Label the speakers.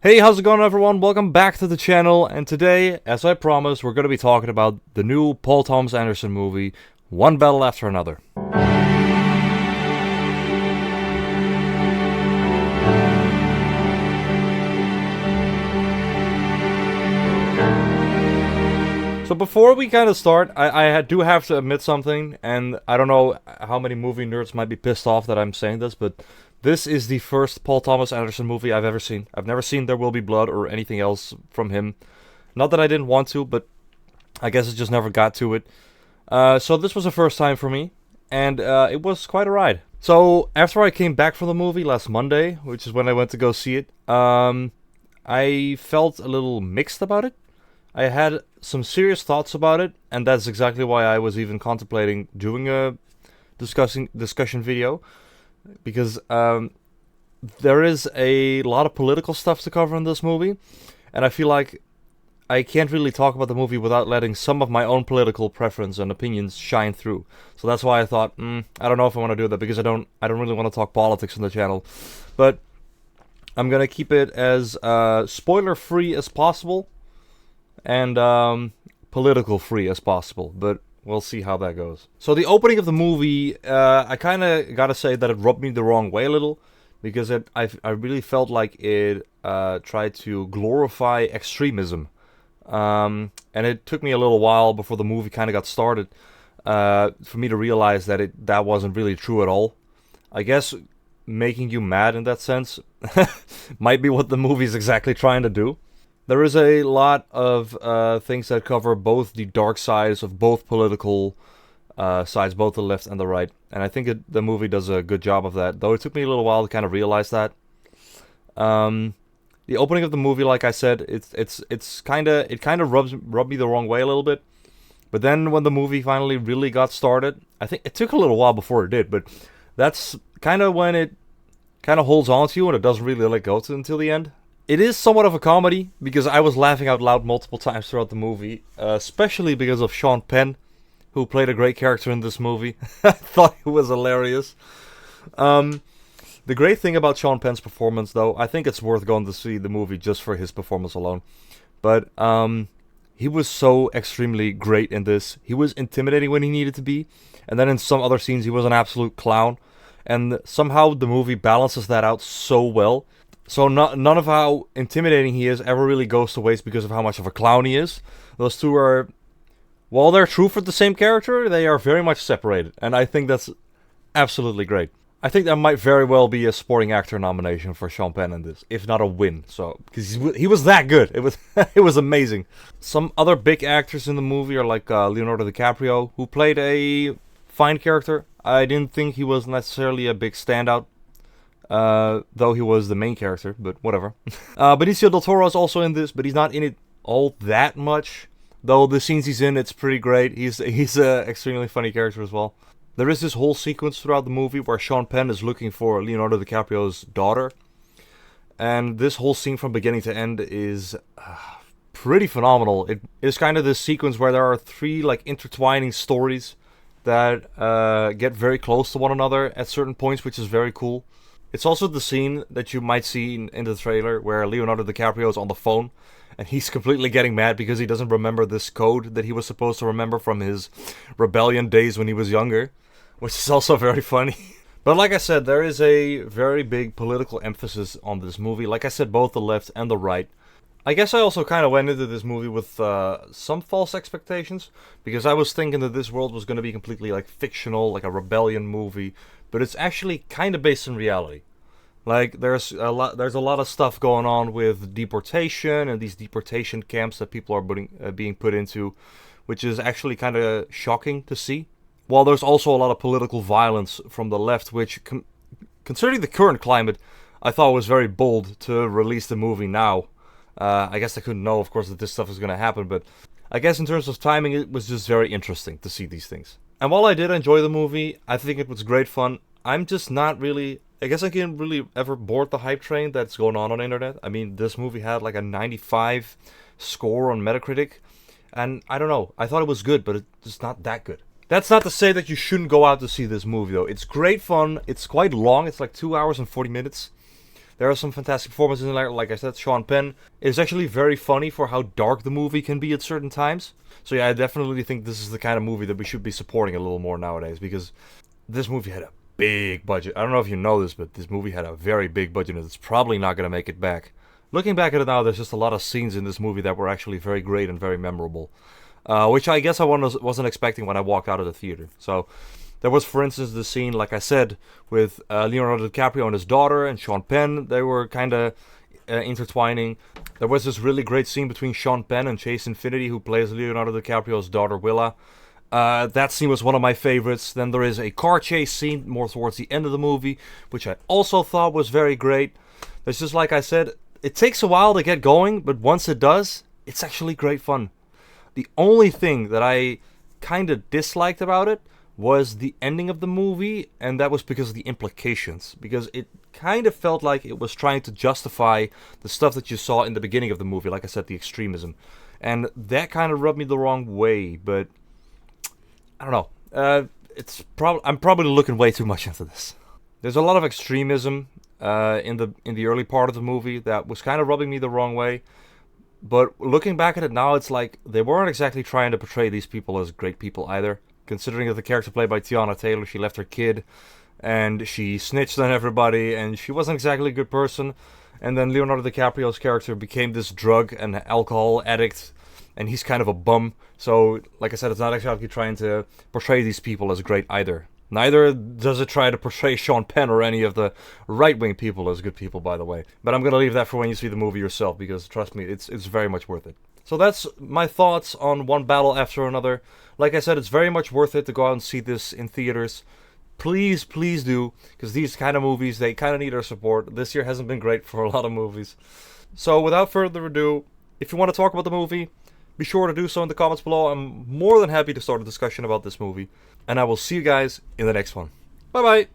Speaker 1: Hey, how's it going everyone? Welcome back to the channel, and today, as I promised, we're going to be talking about the new Paul Thomas Anderson movie, One Battle After Another. So before we kind of start, I do have to admit something, and I don't know how many movie nerds might be pissed off that I'm saying this, but this is the first Paul Thomas Anderson movie I've ever seen. I've never seen There Will Be Blood or anything else from him. Not that I didn't want to, but I guess it just never got to it. So this was the first time for me, and it was quite a ride. So after I came back from the movie last Monday, which is when I went to go see it, I felt a little mixed about it. I had some serious thoughts about it, and that's exactly why I was even contemplating doing a discussion video, because there is a lot of political stuff to cover in this movie, and I feel like I can't really talk about the movie without letting some of my own political preference and opinions shine through. So that's why I thought, I don't know if I want to do that, because I don't really want to talk politics on the channel, but I'm gonna keep it as spoiler-free as possible and political free as possible, but we'll see how that goes. So the opening of the movie, I kind of gotta say that it rubbed me the wrong way a little, because I really felt like it tried to glorify extremism, and it took me a little while before the movie kind of got started for me to realize that that wasn't really true at all. I guess making you mad in that sense might be what the movie's exactly trying to do. There is a lot of things that cover both the dark sides of both political sides, both the left and the right, and I think the movie does a good job of that, though it took me a little while to kind of realize that. The opening of the movie, like I said, it kind of rubbed me the wrong way a little bit, but then when the movie finally really got started, I think it took a little while before it did, but that's kind of when it kind of holds on to you and it doesn't really let go until the end. It is somewhat of a comedy, because I was laughing out loud multiple times throughout the movie, especially because of Sean Penn, who played a great character in this movie. I thought he was hilarious. The great thing about Sean Penn's performance, though, I think it's worth going to see the movie just for his performance alone. But he was so extremely great in this. He was intimidating when he needed to be, and then in some other scenes he was an absolute clown. And somehow the movie balances that out so well. So none of how intimidating he is ever really goes to waste because of how much of a clown he is. Those two are, while they're true for the same character, they are very much separated. And I think that's absolutely great. I think that might very well be a supporting actor nomination for Sean Penn in this, if not a win. So, because he was that good. It was it was amazing. Some other big actors in the movie are like Leonardo DiCaprio, who played a fine character. I didn't think he was necessarily a big standout, though he was the main character, but whatever. Benicio del Toro is also in this, but he's not in it all that much. Though the scenes he's in, it's pretty great. He's an extremely funny character as well. There is this whole sequence throughout the movie where Sean Penn is looking for Leonardo DiCaprio's daughter. And this whole scene from beginning to end is pretty phenomenal. It is kind of this sequence where there are three like intertwining stories that get very close to one another at certain points, which is very cool. It's also the scene that you might see in the trailer where Leonardo DiCaprio is on the phone and he's completely getting mad because he doesn't remember this code that he was supposed to remember from his rebellion days when he was younger, which is also very funny. But like I said, there is a very big political emphasis on this movie. Like I said, both the left and the right. I guess I also kind of went into this movie with some false expectations, because I was thinking that this world was going to be completely like fictional, like a rebellion movie, but it's actually kind of based in reality. Like there's a lot of stuff going on with deportation and these deportation camps that people are being put into, which is actually kind of shocking to see. While there's also a lot of political violence from the left, which considering the current climate, I thought was very bold to release the movie now. I guess I couldn't know, of course, that this stuff was going to happen, but I guess in terms of timing, it was just very interesting to see these things. And while I did enjoy the movie, I think it was great fun. I'm just not really, I guess I can't really ever board the hype train that's going on the internet. I mean, this movie had like a 95 score on Metacritic, and I don't know, I thought it was good, but it's just not that good. That's not to say that you shouldn't go out to see this movie, though. It's great fun. It's quite long. It's like 2 hours and 40 minutes. There are some fantastic performances in there. Like I said, Sean Penn is actually very funny for how dark the movie can be at certain times. So yeah, I definitely think this is the kind of movie that we should be supporting a little more nowadays, because this movie had a big budget. I don't know if you know this, but this movie had a very big budget and it's probably not going to make it back. Looking back at it now, there's just a lot of scenes in this movie that were actually very great and very memorable. Which I guess I wasn't expecting when I walked out of the theater. So there was, for instance, the scene, like I said, with Leonardo DiCaprio and his daughter and Sean Penn. They were kind of intertwining. There was this really great scene between Sean Penn and Chase Infinity, who plays Leonardo DiCaprio's daughter Willa. That scene was one of my favorites. Then there is a car chase scene more towards the end of the movie, which I also thought was very great. It's just like I said, it takes a while to get going, but once it does, it's actually great fun. The only thing that I kind of disliked about it was the ending of the movie, and that was because of the implications. Because it kind of felt like it was trying to justify the stuff that you saw in the beginning of the movie, like I said, the extremism. And that kind of rubbed me the wrong way, but I don't know. I'm probably looking way too much into this. There's a lot of extremism in the early part of the movie that was kind of rubbing me the wrong way. But looking back at it now, it's like they weren't exactly trying to portray these people as great people either. Considering that the character played by Tiana Taylor, she left her kid, and she snitched on everybody, and she wasn't exactly a good person. And then Leonardo DiCaprio's character became this drug and alcohol addict, and he's kind of a bum. So, like I said, it's not exactly trying to portray these people as great either. Neither does it try to portray Sean Penn or any of the right-wing people as good people, by the way. But I'm going to leave that for when you see the movie yourself, because trust me, it's very much worth it. So that's my thoughts on One Battle After Another. Like I said, it's very much worth it to go out and see this in theaters. Please, please do, because these kind of movies, they kind of need our support. This year hasn't been great for a lot of movies. So without further ado, if you want to talk about the movie, be sure to do so in the comments below. I'm more than happy to start a discussion about this movie. And I will see you guys in the next one. Bye bye!